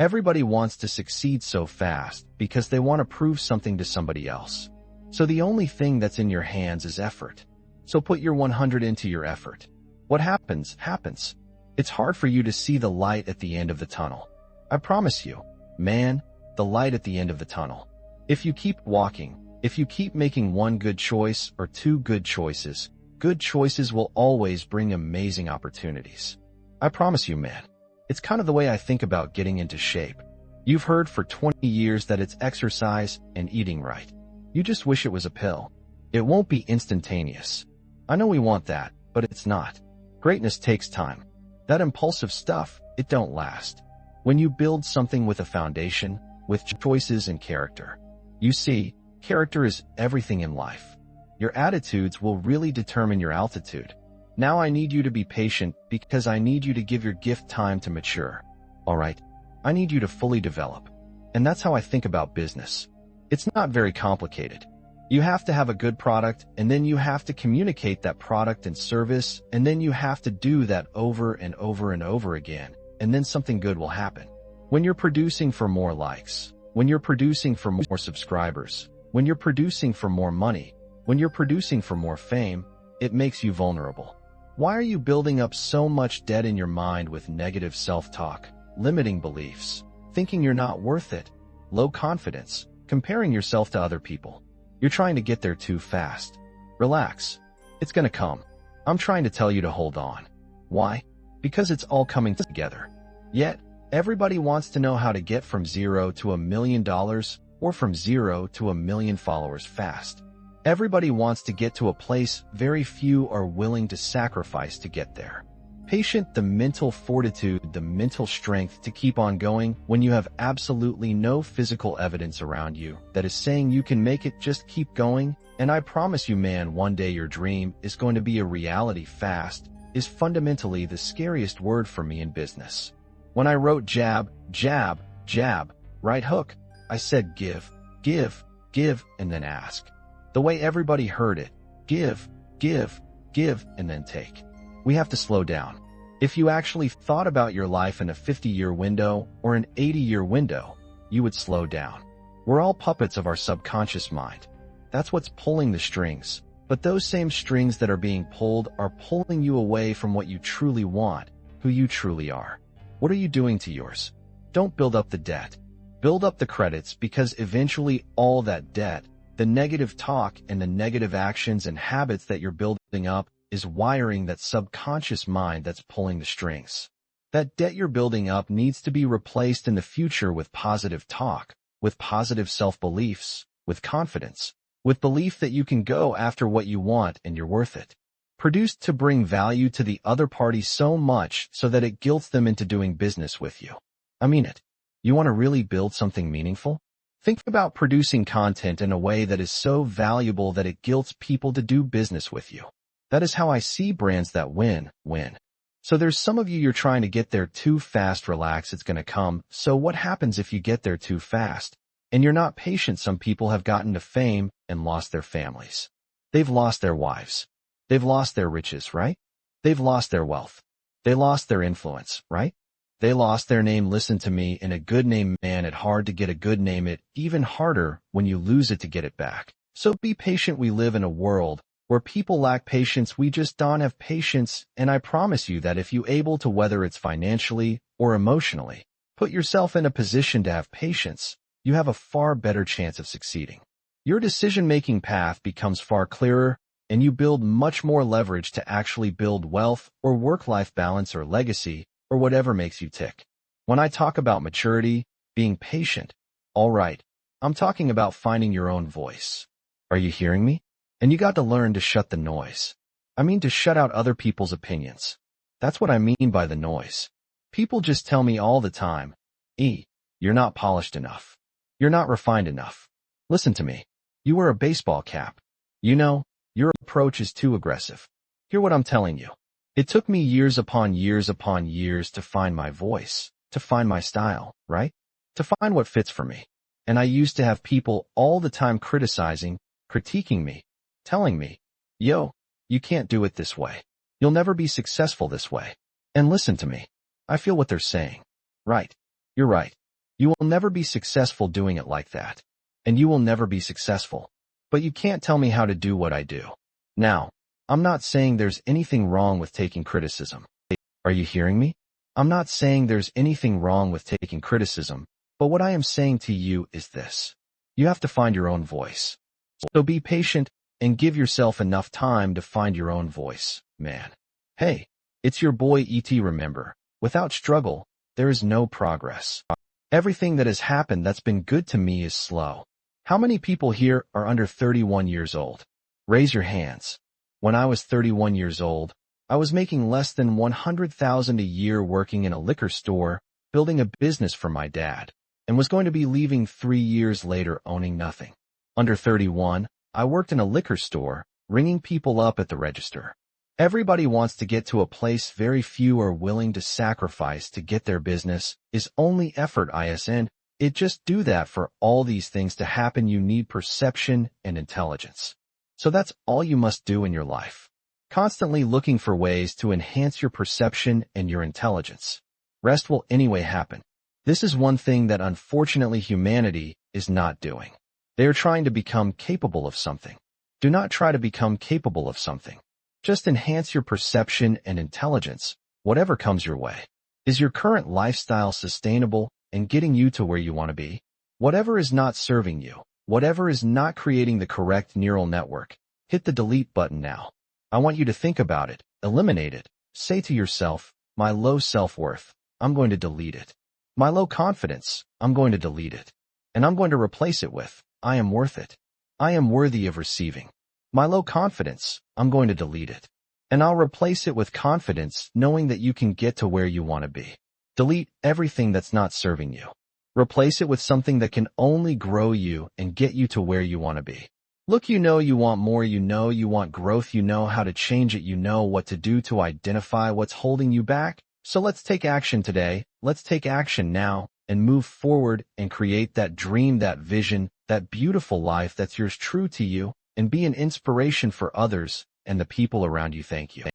Everybody wants to succeed so fast because they want to prove something to somebody else. So the only thing that's in your hands is effort. So put your 100 into your effort. What happens, happens. It's hard for you to see the light at the end of the tunnel. I promise you, man, the light at the end of the tunnel. If you keep walking, if you keep making one good choice or two good choices will always bring amazing opportunities. I promise you, man. It's kind of the way I think about getting into shape. You've heard for 20 years that it's exercise and eating right. You just wish it was a pill. It won't be instantaneous. I know we want that, but it's not. Greatness takes time. That impulsive stuff, it don't last. When you build something with a foundation, with choices and character. You see, character is everything in life. Your attitudes will really determine your altitude. Now I need you to be patient because I need you to give your gift time to mature. Alright? I need you to fully develop. And that's how I think about business. It's not very complicated. You have to have a good product, and then you have to communicate that product and service, and then you have to do that over and over and over again, and then something good will happen. When you're producing for more likes, when you're producing for more subscribers, when you're producing for more money, when you're producing for more fame, it makes you vulnerable. Why are you building up so much debt in your mind with negative self-talk, limiting beliefs, thinking you're not worth it, low confidence, comparing yourself to other people? You're trying to get there too fast. Relax. It's gonna come. I'm trying to tell you to hold on. Why? Because it's all coming together. Yet, everybody wants to know how to get from $0 to $1 million or from 0 to 1 million followers fast. Everybody wants to get to a place very few are willing to sacrifice to get there. Patient, the mental fortitude, the mental strength to keep on going when you have absolutely no physical evidence around you that is saying you can make it. Just keep going, and I promise you, man, one day your dream is going to be a reality. Fast is fundamentally the scariest word for me in business. When I wrote jab, jab, jab, right hook, I said give, give, give, and then ask. The way everybody heard it, give, give, give, and then take. We have to slow down. If you actually thought about your life in a 50-year window or an 80-year window, you would slow down. We're all puppets of our subconscious mind. That's what's pulling the strings. But those same strings that are being pulled are pulling you away from what you truly want, who you truly are. What are you doing to yours? Don't build up the debt. Build up the credits, because eventually all that debt, the negative talk and the negative actions and habits that you're building up is wiring that subconscious mind that's pulling the strings. That debt you're building up needs to be replaced in the future with positive talk, with positive self-beliefs, with confidence, with belief that you can go after what you want and you're worth it. Produced to bring value to the other party so much so that it guilts them into doing business with you. I mean it. You want to really build something meaningful? Think about producing content in a way that is so valuable that it guilts people to do business with you. That is how I see brands that win. So there's some of you're trying to get there too fast. Relax, it's gonna come. So what happens if you get there too fast? And you're not patient. Some people have gotten to fame and lost their families. They've lost their wives. They've lost their riches, right? They've lost their wealth. They lost their influence, right? They lost their name. Listen to me, in a good name, man, it's hard to get a good name. It even harder when you lose it to get it back. So be patient. We live in a world where people lack patience. We just don't have patience, and I promise you that if you able to, whether it's financially or emotionally, put yourself in a position to have patience, you have a far better chance of succeeding. Your decision-making path becomes far clearer, and you build much more leverage to actually build wealth or work-life balance or legacy or whatever makes you tick. When I talk about maturity, being patient, all right, I'm talking about finding your own voice. Are you hearing me? And you got to learn to shut the noise. I mean to shut out other people's opinions. That's what I mean by the noise. People just tell me all the time, you're not polished enough. You're not refined enough. Listen to me. You wear a baseball cap. You know, your approach is too aggressive. Hear what I'm telling you. It took me years upon years upon years to find my voice, to find my style, right? To find what fits for me. And I used to have people all the time criticizing, critiquing me, telling me, yo, you can't do it this way. You'll never be successful this way. And listen to me. I feel what they're saying. Right. You're right. You will never be successful doing it like that. And you will never be successful. But you can't tell me how to do what I do. Now, I'm not saying there's anything wrong with taking criticism. Are you hearing me? I'm not saying there's anything wrong with taking criticism, but what I am saying to you is this. You have to find your own voice. So be patient and give yourself enough time to find your own voice, man. Hey, it's your boy E.T. Remember, without struggle, there is no progress. Everything that has happened that's been good to me is slow. How many people here are under 31 years old? Raise your hands. When I was 31 years old, I was making less than $100,000 a year working in a liquor store, building a business for my dad, and was going to be leaving 3 years later owning nothing. Under 31, I worked in a liquor store, ringing people up at the register. Everybody wants to get to a place very few are willing to sacrifice to get their business is only effort ISN. It just do that for all these things to happen you need perception and intelligence. So that's all you must do in your life. Constantly looking for ways to enhance your perception and your intelligence. Rest will anyway happen. This is one thing that unfortunately humanity is not doing. They are trying to become capable of something. Do not try to become capable of something. Just enhance your perception and intelligence, whatever comes your way. Is your current lifestyle sustainable and getting you to where you want to be? Whatever is not serving you, whatever is not creating the correct neural network, hit the delete button now. I want you to think about it, eliminate it, say to yourself, my low self-worth, I'm going to delete it. My low confidence, I'm going to delete it. And I'm going to replace it with, I am worth it. I am worthy of receiving. My low confidence, I'm going to delete it. And I'll replace it with confidence, knowing that you can get to where you want to be. Delete everything that's not serving you. Replace it with something that can only grow you and get you to where you want to be. Look, you know you want more, you know you want growth, you know how to change it, you know what to do to identify what's holding you back. So let's take action today, let's take action now, and move forward and create that dream, that vision, that beautiful life that's yours true to you, and be an inspiration for others and the people around you. Thank you.